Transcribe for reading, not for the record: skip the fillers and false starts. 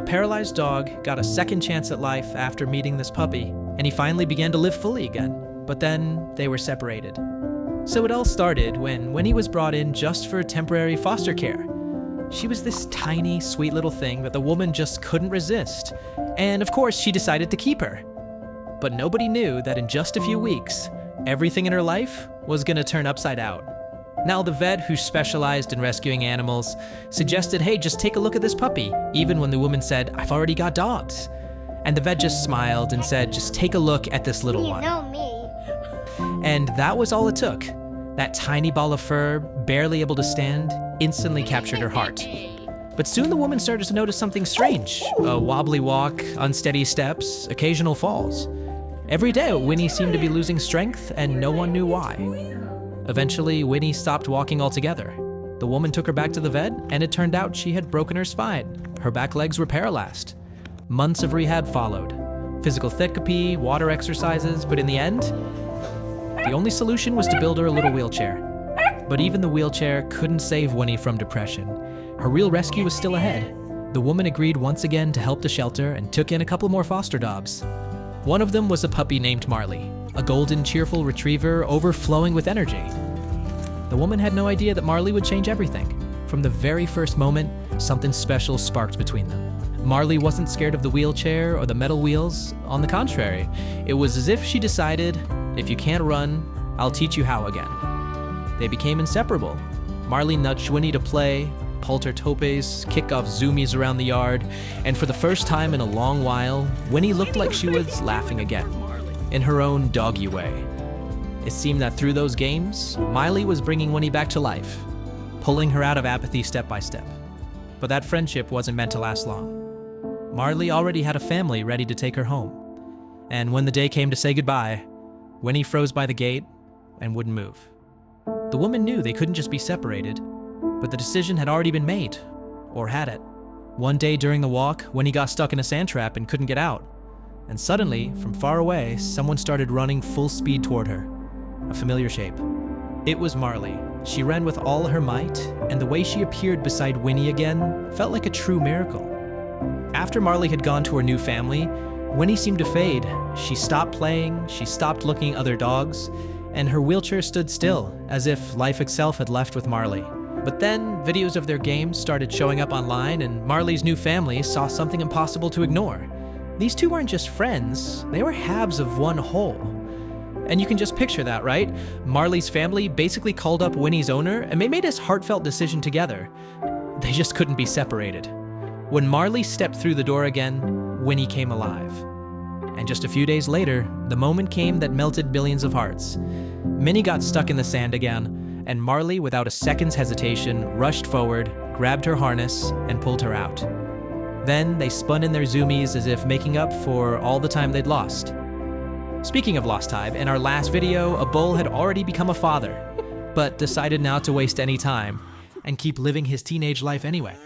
A paralyzed dog got a second chance at life after meeting this puppy, and he finally began to live fully again. But then they were separated. So it all started when Winnie was brought in just for temporary foster care. She was this tiny, sweet little thing that the woman just couldn't resist. And of course, she decided to keep her. But nobody knew that in just a few weeks, everything in her life was gonna turn upside out. Now, the vet who specialized in rescuing animals suggested, hey, just take a look at this puppy, even when the woman said, I've already got dogs. And the vet just smiled and said, just take a look at this little one. You know me. And that was all it took. That tiny ball of fur, barely able to stand, instantly captured her heart. But soon the woman started to notice something strange. A wobbly walk, unsteady steps, occasional falls. Every day, Winnie seemed to be losing strength, and no one knew why. Eventually, Winnie stopped walking altogether. The woman took her back to the vet, and it turned out she had broken her spine. Her back legs were paralyzed. Months of rehab followed. Physical therapy, water exercises, but in the end, the only solution was to build her a little wheelchair. But even the wheelchair couldn't save Winnie from depression. Her real rescue was still ahead. The woman agreed once again to help the shelter and took in a couple more foster dogs. One of them was a puppy named Marley, a golden, cheerful retriever overflowing with energy. The woman had no idea that Marley would change everything. From the very first moment, something special sparked between them. Marley wasn't scared of the wheelchair or the metal wheels. On the contrary, it was as if she decided, if you can't run, I'll teach you how again. They became inseparable. Marley nudged Winnie to play, palter topes, kick off zoomies around the yard, and for the first time in a long while, Winnie looked like she was laughing again, in her own doggy way. It seemed that through those games, Marley was bringing Winnie back to life, pulling her out of apathy step by step. But that friendship wasn't meant to last long. Marley already had a family ready to take her home. And when the day came to say goodbye, Winnie froze by the gate and wouldn't move. The woman knew they couldn't just be separated, but the decision had already been made, or had it. One day during the walk, Winnie got stuck in a sand trap and couldn't get out. And suddenly, from far away, someone started running full speed toward her, a familiar shape. It was Marley. She ran with all her might, and the way she appeared beside Winnie again felt like a true miracle. After Marley had gone to her new family, Winnie seemed to fade. She stopped playing, she stopped looking at other dogs, and her wheelchair stood still, as if life itself had left with Marley. But then, videos of their games started showing up online, and Marley's new family saw something impossible to ignore. These two weren't just friends, they were halves of one whole. And you can just picture that, right? Marley's family basically called up Winnie's owner, and they made this heartfelt decision together. They just couldn't be separated. When Marley stepped through the door again, Winnie came alive. And just a few days later, the moment came that melted billions of hearts. Minnie got stuck in the sand again, and Marley, without a second's hesitation, rushed forward, grabbed her harness, and pulled her out. Then they spun in their zoomies as if making up for all the time they'd lost. Speaking of lost time, in our last video, a bull had already become a father, but decided not to waste any time and keep living his teenage life anyway.